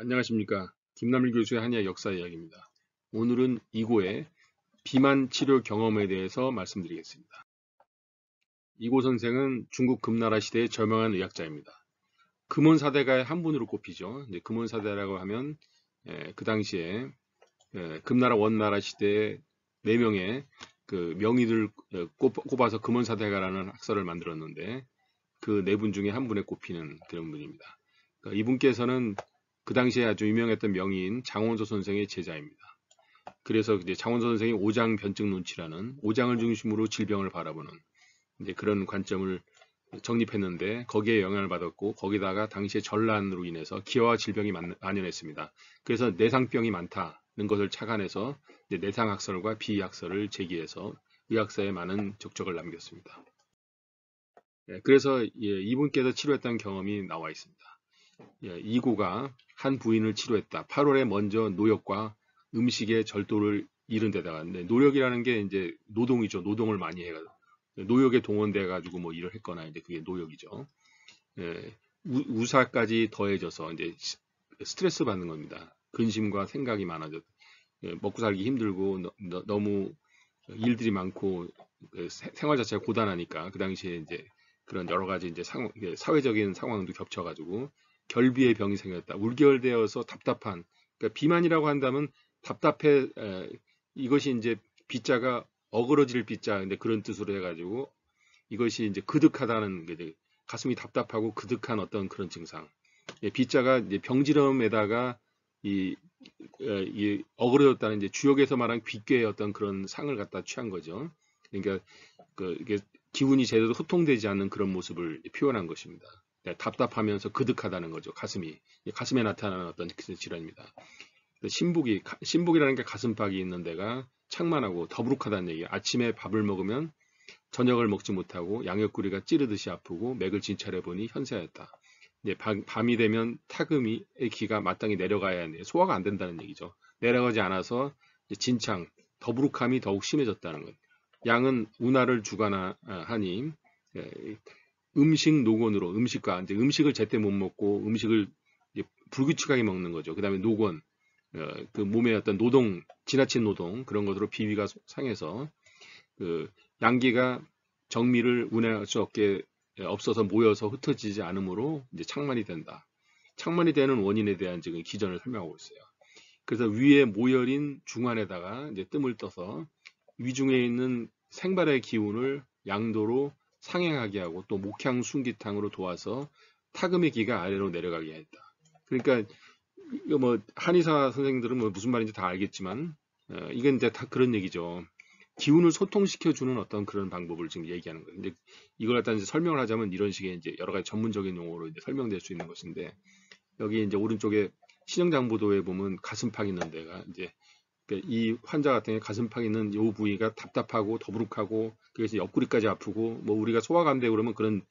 안녕하십니까. 김남일 교수의 한의학 역사 이야기입니다. 오늘은 이고의 비만 치료 경험에 대해서 말씀드리겠습니다. 이고 선생은 중국 금나라 시대의 저명한 의학자입니다. 금원사대가의 한 분으로 꼽히죠. 이제 금원사대라고 하면 그 당시에 금나라 원나라 시대에 4명의 그 명의들 꼽아서 금원사대가라는 학설을 만들었는데 그 4분 중에 한 분에 꼽히는 그런 분입니다. 그러니까 이분께서는 그 당시에 아주 유명했던 명의인 장원서 선생의 제자입니다. 그래서 이제 장원서 선생이 오장 변증 논치라는 오장을 중심으로 질병을 바라보는 이제 그런 관점을 정립했는데 거기에 영향을 받았고 거기다가 당시에 전란으로 인해서 기화와 질병이 만연했습니다. 그래서 내상병이 많다는 것을 착안해서 이제 내상학설과 비학설을 제기해서 의학사에 많은 적적을 남겼습니다. 그래서 이분께서 치료했던 경험이 나와 있습니다. 이고가 한 부인을 치료했다. 8월에 먼저 노역과 음식의 절도를 이른 데다가 노역이라는 게 이제 노동이죠. 노동을 많이 해가지고 노역에 동원돼 가지고 뭐 일을 했거나 이제 그게 노역이죠. 우사까지 더해져서 이제 스트레스 받는 겁니다. 근심과 생각이 많아져 먹고 살기 힘들고 너무 일들이 많고 생활 자체가 고단하니까 그 당시에 이제 그런 여러 가지 이제 사회적인 상황도 겹쳐가지고 결비의 병이 생겼다. 울결되어서 답답한. 그러니까 비만이라고 한다면 답답해. 이것이 이제 비자가 어그러질 비자. 근데 그런 뜻으로 해가지고 이것이 이제 그득하다는 게 가슴이 답답하고 그득한 어떤 그런 증상. 비자가 이제 병지름에다가 이, 이 어그러졌다는 이제 주역에서 말한 귀괴의 어떤 그런 상을 갖다 취한 거죠. 그러니까 이게 기운이 제대로 소통되지 않는 그런 모습을 표현한 것입니다. 답답하면서 그득하다는 거죠. 가슴에 나타나는 어떤 그 질환입니다. 신복이라는 게 가슴팍이 있는 데가 창만하고 더부룩하다는 얘기예요. 아침에 밥을 먹으면 저녁을 먹지 못하고 양옆구리가 찌르듯이 아프고 맥을 진찰해 보니 현세하였다. 밤이 되면 타금의 기가 마땅히 내려가야 하는데 소화가 안 된다는 얘기죠. 내려가지 않아서 진창, 더부룩함이 더욱 심해졌다는 것. 양은 운하를 주관하니 음식 노곤으로 음식과 이제 음식을 제때 못 먹고 음식을 불규칙하게 먹는 거죠. 그 다음에 노곤, 그 몸의 어떤 노동, 지나친 노동 그런 것으로 비위가 상해서 그 양기가 정미를 운행할 수 없게 없어서 모여서 흩어지지 않으므로 이제 창만이 된다. 창만이 되는 원인에 대한 지금 기전을 설명하고 있어요. 그래서 위에 모열인 중환에다가 이제 뜸을 떠서 위중에 있는 생발의 기운을 양도로 상행하게 하고 또 목향 순기탕으로 도와서 타금의 기가 아래로 내려가게 했다. 그러니까 이거 뭐 한의사 선생님들은 뭐 무슨 말인지 다 알겠지만 이건 이제 다 그런 얘기죠. 기운을 소통시켜 주는 어떤 그런 방법을 지금 얘기하는 거예요. 근데 이걸 갖다 이제 설명을 하자면 이런 식의 이제 여러 가지 전문적인 용어로 이제 설명될 수 있는 것인데 여기 이제 오른쪽에 신영장부도에 보면 가슴팍 있는 데가 이제 이 환자 같은 경우 가슴팍 있는 이 부위가 답답하고 더부룩하고 그래서 옆구리까지 아프고 뭐 우리가 소화가 안 되고 그러면 그런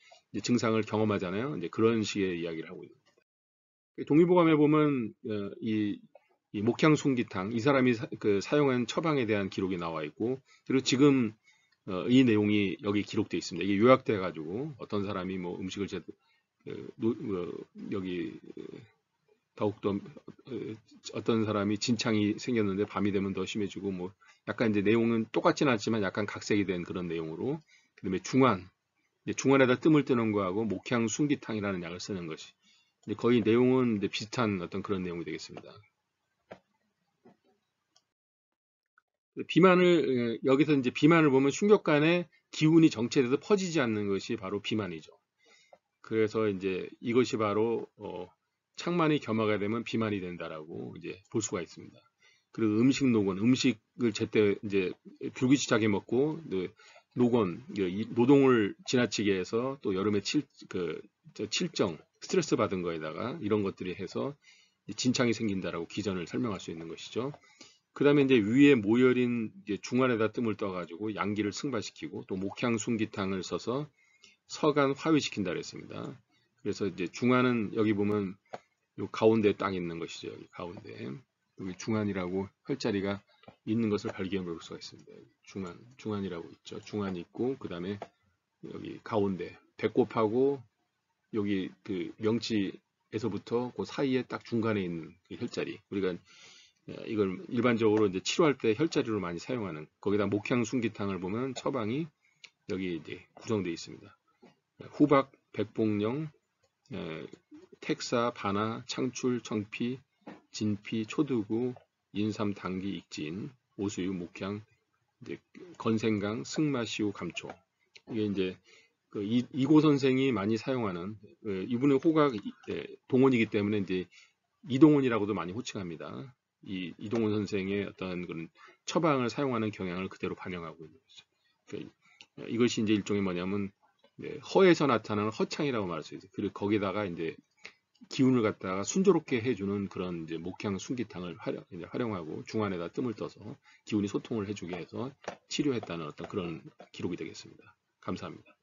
증상을 경험하잖아요. 이제 그런 식의 이야기를 하고 있는 거예요. 동의보감에 보면 이 목향순기탕 이 사람이 사용한 처방에 대한 기록이 나와 있고 그리고 지금 이 내용이 여기 기록되어 있습니다. 이게 요약돼 가지고 어떤 사람이 뭐 음식을 여기 더욱더 어떤 사람이 진창이 생겼는데 밤이 되면 더 심해지고 뭐 약간 이제 내용은 똑같지는 않지만 약간 각색이 된 그런 내용으로 그다음에 중환에다 뜸을 뜨는 거하고 목향 순기탕이라는 약을 쓰는 것이 거의 내용은 이제 비슷한 어떤 그런 내용이 되겠습니다. 여기서 이제 비만을 보면 흉격간에 기운이 정체돼서 퍼지지 않는 것이 바로 비만이죠. 그래서 이제 이것이 바로 창만이 겸하게 되면 비만이 된다라고 이제 볼 수가 있습니다. 그리고 음식 노곤, 음식을 제때 이제 불규칙하게 먹고 노곤, 노동을 지나치게 해서 또 여름에 칠정, 스트레스 받은 거에다가 이런 것들이 해서 진창이 생긴다라고 기전을 설명할 수 있는 것이죠. 그 다음에 이제 위에 모열인 이제 중환에다 뜸을 떠가지고 양기를 승발시키고 또 목향 순기탕을 써서 서간 화위시킨다 그랬습니다. 그래서 이제 중환은 여기 보면 요 가운데 딱 있는 것이죠. 여기 가운데 여기 중환이라고 혈자리가 있는 것을 발견해 볼 수가 있습니다. 중환이라고 있죠. 중환이 있고 그 다음에 여기 가운데 배꼽하고 여기 그 명치 혈자리에서부터 그 사이에 딱 중간에 있는 그 혈자리. 우리가 이걸 일반적으로 이제 치료할 때 혈자리로 많이 사용하는, 거기다 목향 순기탕을 보면 처방이 여기 이제 구성되어 있습니다. 후박, 백복령, 택사, 반화, 창출, 청피, 진피, 초두구, 인삼, 당기, 익진, 오수유, 목향, 이제 건생강, 승마시우, 감초. 이게 이제 그 이고 선생이 많이 사용하는, 이분의 호가 동원이기 때문에 이제 이동원이라고도 많이 호칭합니다. 이 이동원 선생의 어떤 그런 처방을 사용하는 경향을 그대로 반영하고 있는 거죠. 그러니까 이것이 이제 일종의 뭐냐면 허에서 나타나는 허창이라고 말할 수 있어요. 그리고 거기다가 이제 기운을 갖다가 순조롭게 해주는 그런 이제 목향 순기탕을 활용하고 중안에다 뜸을 떠서 기운이 소통을 해주게 해서 치료했다는 어떤 그런 기록이 되겠습니다. 감사합니다.